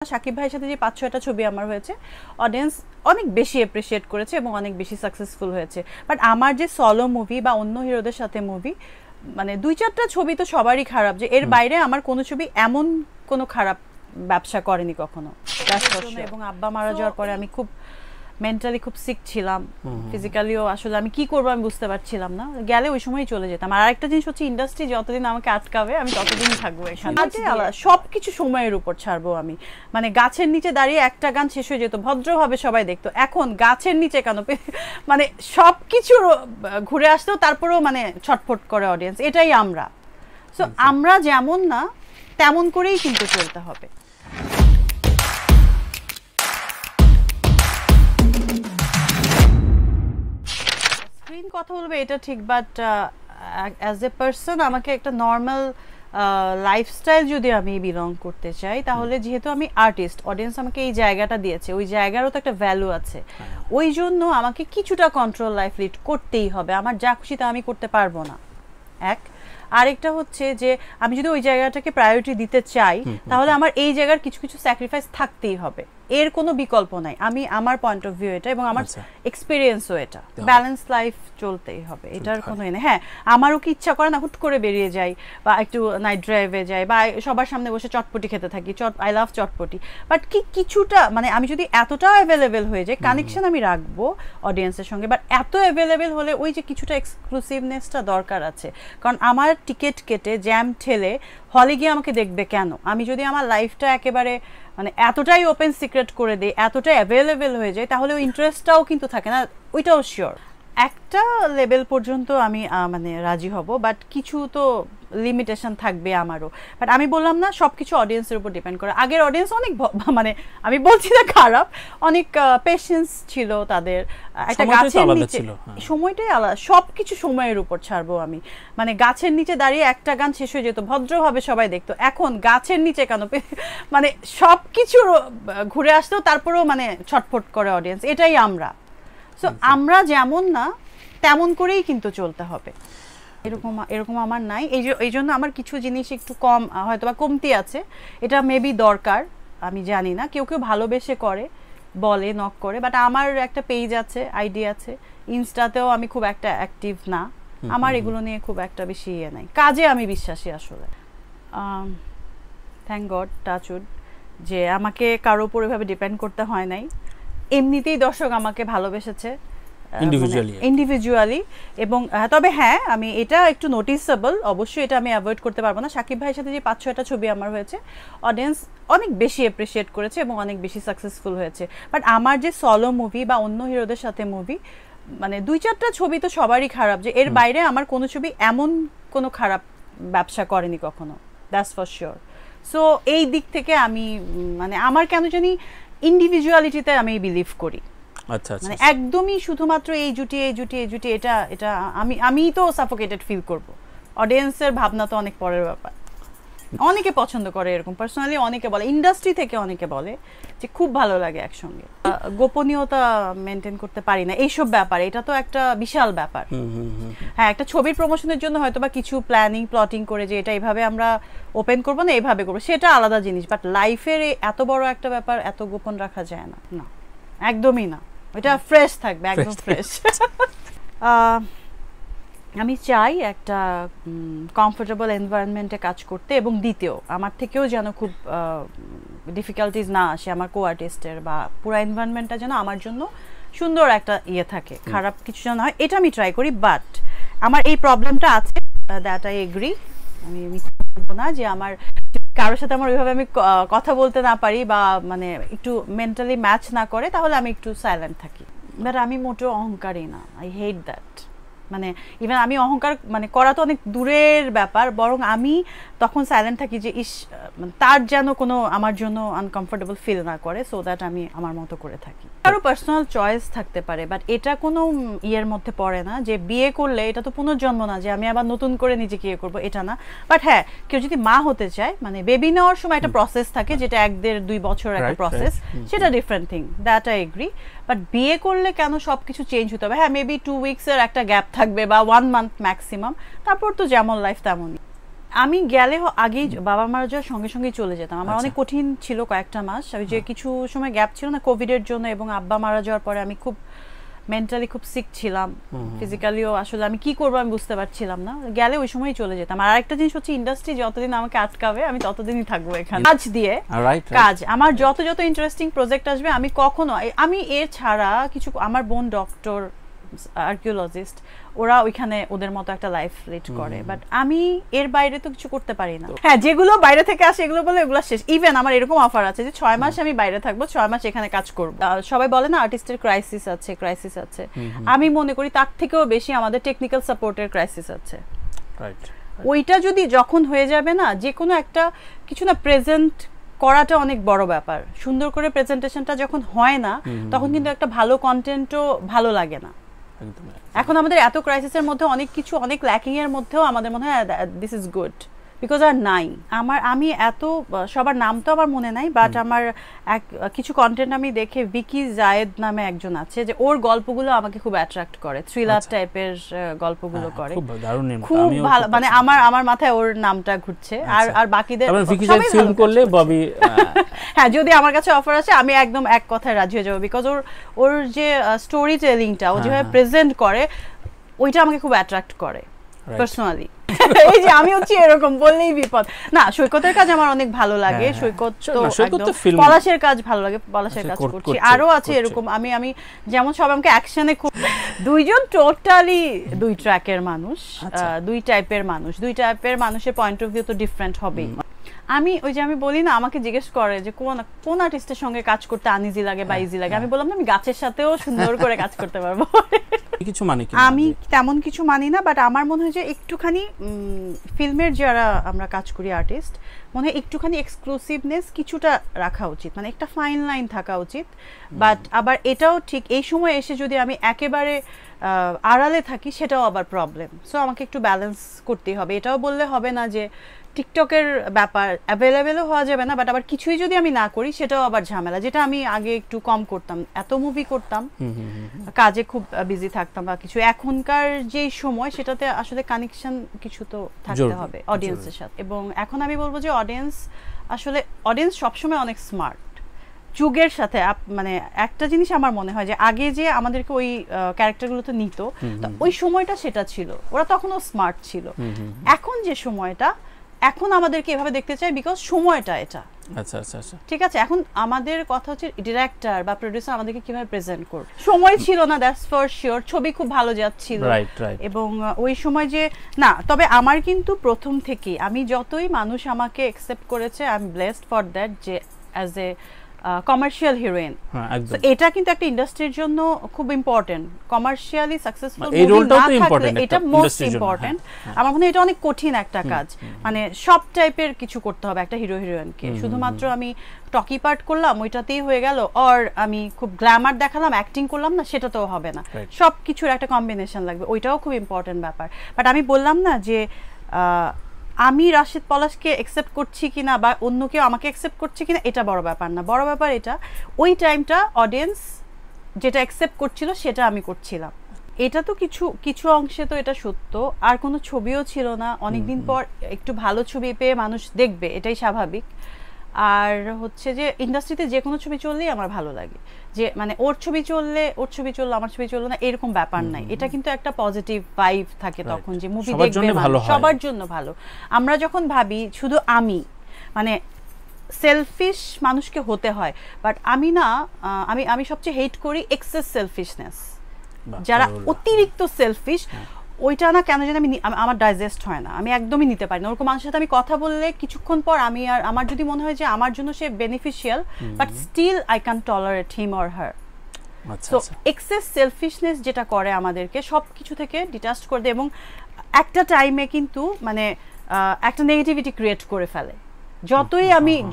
শাকিব ভাইয়ের সাথে যে ৫-৬টা ছবি আমার হয়েছে, অডিয়েন্স অনেক বেশি অ্যাপ্রিশিয়েট করেছে এবং অনেক বেশি সাকসেসফুল হয়েছে। বাট আমার যে সলো মুভি বা অন্য হিরোদের সাথে মুভি, মানে ২-৪টা ছবি তো সবারই খারাপ, যে এর বাইরে আমার কোনো ছবি এমন কোনো খারাপ ব্যবসা করেনি কখনো। এবং আব্বা মারা যাওয়ার পরে আমি খুব মেন্টালি খুব সিক ছিলাম, ফিজিক্যালিও আসলে আমি কি করবো আমি বুঝতে পারছিলাম না, গেলে ওই সময়ই চলে যেতাম। আর আরেকটা জিনিস হচ্ছে, ইন্ডাস্ট্রি যতদিন আমাকে আটকাবে আমি ততদিন থাকবো এখানে। সবকিছু সময়ের উপর ছাড়বো আমি। মানে গাছের নিচে দাঁড়িয়ে একটা গান শেষ হয়ে যেত, ভদ্রভাবে সবাই দেখতো। এখন গাছের নিচে কেন, মানে সবকিছু ঘুরে আসতেও তারপরেও মানে ছটফট করে অডিয়েন্স। এটাই আমরা। সো আমরা যেমন না তেমন করেই কিন্তু চলতে হবে। কথা বলবে এটা ঠিক, বাট অ্যাজ এ পার্সন আমাকে একটা নর্মাল লাইফস্টাইল যদি আমি বিলং করতে চাই, তাহলে যেহেতু আমি আর্টিস্ট, অডিয়েন্স আমাকে এই জায়গাটা দিয়েছে, ওই জায়গারও তো একটা ভ্যালু আছে। ওই জন্য আমাকে কিছুটা কন্ট্রোল লাইফ লিড করতেই হবে। আমার যা খুশি তা আমি করতে পারবো না। আরেকটা হচ্ছে যে আমি যদি ওই জায়গাটাকে প্রায়োরিটি দিতে চাই, তাহলে আমার এই জায়গার কিছু কিছু স্যাক্রিফাইস থাকতেই হবে, এর কোনো বিকল্প নাই। আমি আমার পয়েন্ট অফ ভিউ এটা, এবং আমার এক্সপিরিয়েন্সও এটা। ব্যালেন্স লাইফ চলতেই হবে, এটার কোনো নেই। হ্যাঁ, আমারও কি ইচ্ছা করে না হুট করে বেরিয়ে যাই বা একটু নাইট ড্রাইভে যাই বা সবার সামনে বসে চটপটি খেতে থাকি, আই লাভ চটপটি। বাট কিছুটা মানে আমি যদি এতটা অ্যাভেলেবেল হয়ে যাই, কানেকশন আমি রাখবো অডিয়েন্সের সঙ্গে, বাট এত অ্যাভেলেবেল হলে ওই যে কিছুটা এক্সক্লুসিভনেসটা দরকার আছে। কারণ আমার টিকিট কেটে জ্যাম ঠেলে হলে গিয়ে আমাকে দেখবে কেন? আমি যদি আমার লাইফটা একেবারে মানে এতটাই ওপেন সিক্রেট করে দিই, এতটাই অ্যাভেলেবেল হয়ে যায়, তাহলে ওই ইন্টারেস্টটাও কিন্তু থাকে না, ওইটাও শিওর। একটা লেভেল পর্যন্ত আমি মানে রাজি হব, বাট কিছু তো লিমিটেশন থাকবে আমারও। বাট আমি বললাম না সব কিছু অডিয়েন্সের উপর ডিপেন্ড করে। আগের অডিয়েন্স অনেক মানে আমি বলছি না খারাপ, অনেক পেশেন্স ছিল তাদের, একটা গাছের নিচে সময়টাই আলাদা। সব কিছু সময়ের উপর ছাড়বো আমি। মানে গাছের নিচে দাঁড়িয়ে একটা গান শেষ হয়ে যেত, ভদ্রভাবে সবাই দেখতো। এখন গাছের নিচে কেন, মানে সব কিছু ঘুরে আসতেও তারপরেও মানে ছটফট করে অডিয়েন্স। এটাই আমরা। সো আমরা যেমন না তেমন করেই কিন্তু চলতে হবে। এরকম আমার নাই। এই জন্য আমার কিছু জিনিস একটু কম, হয়তো বা কমতি আছে। এটা মেবি দরকার, আমি জানি না। কেউ কেউ ভালোবেসে করে, বলে, নক করে। বাট আমার একটা পেজ আছে, আইডি আছে, ইনস্টাতেও আমি খুব একটা অ্যাক্টিভ না। আমার এগুলো নিয়ে খুব একটা বেশি ইয়ে নাই। কাজে আমি বিশ্বাসী আসলে। থ্যাংক গড, টাচউড, যে আমাকে কারো উপর এভাবে ডিপেন্ড করতে হয় নাই। এমনিতেই দর্শক আমাকে ভালোবেসেছে ইন্ডিভিজুয়ালি। এবং তবে হ্যাঁ, আমি এটা একটু নোটিসেবল, অবশ্যই এটা আমি অ্যাভয়েড করতে পারবো না। শাকিব ভাইয়ের সাথে যে ৫-৬টা ছবি আমার হয়েছে, অডিয়েন্স অনেক বেশি অ্যাপ্রিশিয়েট করেছে এবং অনেক বেশি সাকসেসফুল হয়েছে। বাট আমার যে সলো মুভি বা অন্য হিরোদের সাথে মুভি, মানে ২-৪টা ছবি তো সবারই খারাপ, যে এর বাইরে আমার কোনো ছবি এমন কোনো খারাপ ব্যবসা করেনি কখনো, দ্যাটস ফর শিওর। সো এই দিক থেকে আমি মানে আমার কেন জানি ইন্ডিভিজুয়ালিটিতে আমি বিলিভ করি। মানে একদমই শুধুমাত্র এই জুটি এটা আমি তো সাফোকেটেড ফিল করব। অডিয়েন্সের ভাবনা তো অনেক পরের ব্যাপার। অনেকে পছন্দ করে এরকম, পার্সোনালি অনেকে বলে, ইন্ডাস্ট্রি থেকে অনেকে বলে যে খুব ভালো লাগে একসঙ্গে। গোপনীয়তা মেনটেন করতে পারি না এইসব ব্যাপারে, এটা তো একটা বিশাল ব্যাপার। হ্যাঁ, একটা ছবির প্রমোশনের জন্য হয়তো বা কিছু প্লটিং করে যে এটা এইভাবে আমরা ওপেন করবো না, এইভাবে করবো, সেটা আলাদা জিনিস। বাট লাইফের এত বড় একটা ব্যাপার এত গোপন রাখা যায় না, না, একদমই না। ওইটা ফ্রেশ থাকবে, একদম ফ্রেশ। আমি চাই একটা কমফোর্টেবল এনভায়রনমেন্টে কাজ করতে, এবং দ্বিতীয় আমার থেকেও যেন খুব ডিফিকাল্টিজ না আসে আমার কো আর্টিস্টের, বা পুরো এনভায়রনমেন্টটা যেন আমার জন্য সুন্দর একটা ইয়ে থাকে, খারাপ কিছু যেন হয়, এটা আমি ট্রাই করি। বাট আমার এই প্রবলেমটা আছে, দ্যাট আই এগ্রি। আমি বলবো না যে আমার কারোর সাথে আমার ওইভাবে আমি কথা বলতে না পারি বা মানে একটু মেন্টালি ম্যাচ না করে, তাহলে আমি একটু সাইলেন্ট থাকি। বাট আমি মোটেও অহংকারী না, আই হেট দ্যাট। মানে ইভেন আমি অহংকার মানে করা তো অনেক দূরের ব্যাপার, বরং আমি তখন সাইলেন্ট থাকি যে তার যেন কোনো আমার জন্য আনকমফোর্টেবল ফিল না করে, সো দ্যাট আমি আমার মতো করে থাকি। কারো পার্সোনাল চয়েস থাকতে পারে, বাট এটা কোনো ইয়ের মধ্যে পড়ে না যে বিয়ে করলে এটা তো পুনর্জন্ম না, যে আমি আবার নতুন করে নিজেকে ইয়ে করবো, এটা না। বাট হ্যাঁ, কেউ যদি মা হতে চায়, মানে বেবি নেওয়ার সময় একটা প্রসেস থাকে, যেটা 1-1.5-2 বছর একটা প্রসেস, সেটা different thing, that I agree. But বিয়ে করলে কেন সবকিছু চেঞ্জ হতে হবে? হ্যাঁ, মেবি 2 উইকসের একটা গ্যাপ থাকবে বা 1 মান্থ ম্যাক্সিমাম, তারপর তো যেমন লাইফ তেমনই। আমি গেলে আগেই বাবা মারা যাওয়ার সঙ্গে সঙ্গেই চলে যেতাম। আমার অনেক কঠিন ছিল কয়েকটা মাস, আমি যে কিছু সময় গ্যাপ ছিল না কোভিডের জন্য, এবং আব্বা মারা যাওয়ার পরে আমি খুব মেন্টালি খুব সিক ছিলাম, ফিজিক্যালিও আসলে আমি কি করবো আমি বুঝতে পারছিলাম না। গেলে ওই সময়ই চলে যেতাম। আর আরেকটা জিনিস হচ্ছে ইন্ডাস্ট্রি যতদিন আমাকে আটকাবে আমি ততদিনই থাকবো এখানে কাজ দিয়ে। কাজ আমার যত ইন্টারেস্টিং প্রজেক্ট আসবে আমি কখনো আমি এর ছাড়া কিছু, আমার বোন ডক্টর আর্কিওলজিস্ট, ওরা ওইখানে ওদের মতো একটা লাইফ লিড করে, বাট আমি এর বাইরে তো কিছু করতে পারি না। হ্যাঁ, যেগুলো বাইরে থেকে আসে এগুলো বলে এগুলো শেষ। ইভেন আমার এরকম অফার আছে যে 6 মাস আমি বাইরে থাকবো, 6 মাস এখানে কাজ করবো। সবাই বলে না আর্টিস্টের ক্রাইসিস আছে, আমি মনে করি তার থেকেও বেশি আমাদের টেকনিক্যাল সাপোর্টের ক্রাইসিস আছে। ওইটা যদি যখন হয়ে যাবে না, যে কোনো একটা কিছু না প্রেজেন্ট করাটা অনেক বড় ব্যাপার। সুন্দর করে প্রেজেন্টেশনটা যখন হয় না তখন কিন্তু একটা ভালো কন্টেন্টও ভালো লাগে না। এখন আমাদের এত ক্রাইসিসের মধ্যে অনেক কিছু, অনেক ল্যাকিং এর মধ্যেও আমাদের মনে হয় দিস ইজ গুড বিকজ আর নাই। আমি এত সবার নাম তো আমার মনে নাই, বাট আমার কিছু কন্টেন্ট আমি দেখে, ভিকি জায়েদ নামে একজন আছে, যে ওর গল্পগুলো আমাকে খুব অ্যাট্রাক্ট করে, থ্রিলার টাইপের গল্পগুলো করে, খুব ভালো। মানে আমার মাথায় ওর নামটা ঘুরছে। আর বাকিদের ফিল্ম করলে ববি, হ্যাঁ, যদি আমার কাছে অফার আসে আমি একদম এক কথায় রাজি হয়ে যাবো, বিকজ ওর যে স্টোরি টেলিংটা, ও যেভাবে প্রেজেন্ট করে, ওইটা আমাকে খুব অ্যাট্রাক্ট করে পার্সোনালি। এই যে আমি হচ্ছে এরকম বললেই বিপদ না। সৈকতের কাজ আমার অনেক ভালো লাগে, সৈকত তো পলাশের কাজ ভালো লাগে, পলাশের কাজ করছি। আরো আছে এরকম, আমি যেমন সব আমাকে অ্যাকশনে খুব, দুইজন টোটালি দুই ট্র্যাকের মানুষ, দুই টাইপের মানুষের পয়েন্ট অফ ভিউ তো ডিফারেন্ট হবেই। আমি ওই যে আমি বলি না, আমাকে জিজ্ঞেস করে যে কোন আর্টিস্টের সঙ্গে কাজ করতে আনইজি লাগে বা ইজি লাগে, আমি বললাম না আমি গাছের সাথেও সুন্দর করে কাজ করতে পারবো। কিছু মানে কি আমি তেমন কিছু মানি না, বাট আমার মনে হয় যে একটুখানি ফিল্মের যারা আমরা কাজ করি আর্টিস্ট, মনে হয় একটুখানি এক্সক্লুসিভনেস কিছুটা রাখা উচিত, মানে একটা ফাইন লাইন থাকা উচিত। বাট আবার এটাও ঠিক এই সময় এসে যদি আমি একেবারে আড়ালে থাকি সেটাও আবার প্রবলেম। সো আমাকে একটু ব্যালেন্স করতেই হবে। এটাও বললে হবে না যে টিকটকের ব্যাপার অ্যাভেলেবেলও হওয়া যাবে না, বাট আবার কিছুই যদি আমি না করি সেটাও আবার ঝামেলা, যেটা আমি আগে একটু কম করতাম। এত মুভি করতাম, কাজে খুব বিজি থাকতাম বা কিছু। এখনকার যে সময় সেটাতে আসলে কানেকশন কিছু তো থাকতে হবে অডিয়েন্সের সাথে। এবং এখন আমি বলবো যে অডিয়েন্স সবসময় অনেক স্মার্ট যুগের সাথে। মানে একটা জিনিস আমার মনে হয় যে আগে যে আমাদেরকে ওই ক্যারেক্টারগুলোতে নিত, ওই সময়টা সেটা ছিল, ওরা তখনও স্মার্ট ছিল। এখন যে সময়টা, এখন আমাদেরকে এভাবে দেখতে চাই বিকজ সময়টা এটা। আচ্ছা, ঠিক আছে। এখন আমাদের কথা হচ্ছে ডিরেক্টর বা প্রোডিউসার আমাদেরকে কিভাবে প্রেজেন্ট করবে। সময় ছিল না, দ্যাটস ফর শিওর। ছবি খুব ভালো যাচ্ছিল, এবং ওই সময় যে না, তবে আমার কিন্তু প্রথম থেকেই, আমি যতই মানুষ আমাকে অ্যাকসেপ্ট করেছে, I am blessed for that, যে অ্যাজ এ কমার্শিয়াল হিরোইন, এটা কিন্তু একটা ইন্ডাস্ট্রির জন্য খুব ইম্পর্টেন্ট। কমার্শিয়ালি সাকসেসফুল মুভি না থাকলে এটা মোস্ট ইম্পর্টেন্ট। আমার মনে হয় এটা অনেক কঠিন একটা কাজ, মানে সব টাইপের কিছু করতে হবে একটা হিরো হিরোইনকে। শুধুমাত্র আমি টকি পার্ট করলাম ওইটাতেই হয়ে গেল, আর আমি খুব গ্ল্যামার দেখালাম অ্যাক্টিং করলাম না, সেটা তো হবে না। সব কিছুর একটা কম্বিনেশন লাগবে, ওইটাও খুব ইম্পর্টেন্ট ব্যাপার। বাট আমি বললাম না যে আমি রাশিদ পলাশকে অ্যাকসেপ্ট করছি কিনা বা অন্য কেউ আমাকে অ্যাকসেপ্ট করছে কিনা এটা বড় ব্যাপার না। বড় ব্যাপার এটা ওই টাইমটা অডিয়েন্স যেটা অ্যাকসেপ্ট করছিল সেটা আমি করছিলাম। এটা তো কিছু অংশে তো এটা সত্য। আর কোনো ছবিও ছিল না, অনেকদিন পর একটু ভালো ছবি পেয়ে মানুষ দেখবে, এটাই স্বাভাবিক। আর হচ্ছে যে ইন্ডাস্ট্রিতে যে কোনো ছবি চললেই আমার ভালো লাগে, যে মানে ওর ছবি চললো আমার ছবি চললো না, এরকম ব্যাপার নাই। এটা কিন্তু একটা পজিটিভ ভাইব থাকে তখন, যে মুভি দেখবে সবার জন্য ভালো। আমরা যখন ভাবি শুধু মানে সেলফিশ মানুষকে হতে হয়, বাট আমি সবচেয়ে হেট করি এক্সেস সেলফিশনেস। যারা অতিরিক্ত সেলফিশ, ওইটা না কেন জানি আমার ডাইজেস্ট হয় না, আমি একদমই নিতে পারি না। ওরকম মানুষের সাথে আমি কথা বললে কিছুক্ষণ পর আমার যদি মনে হয় যে আমার জন্য সে beneficial, but still I can tolerate him or her. So excess selfishness যেটা করে আমাদেরকে সব কিছু থেকে ডিটাচ করে দেয়, এবং একটা টাইমে কিন্তু মানে একটা নেগেটিভিটি ক্রিয়েট করে ফেলে।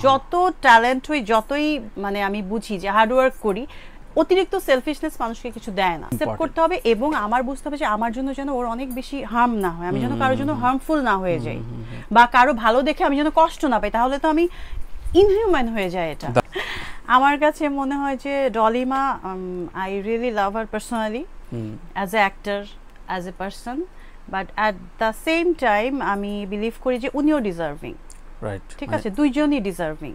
যত ট্যালেন্ট হই, যতই মানে আমি বুঝি যে হার্ডওয়ার্ক করি, অতিরিক্ত সেলফিশনেস মানুষকে কিছু দেয় না। অ্যাকসেপ্ট করতে হবে, এবং আমার বুঝতে হবে যে আমার জন্য যেন ওর অনেক বেশি হার্ম না হয়, আমি যেন কারোর জন্য হার্মফুল না হয়ে যাই, বা কারো ভালো দেখে আমি যেন কষ্ট না পাই, তাহলে তো আমি ইনহিউম্যান হয়ে যায়। এটা আমার কাছে মনে হয় যে Dolima, I really love her personally, as a actor, as a person. But at the same time আমি বিলিভ করি যে উনিও ডিজার্ভিং, রাইট, ঠিক আছে, দুইজনই ডিজার্ভিং।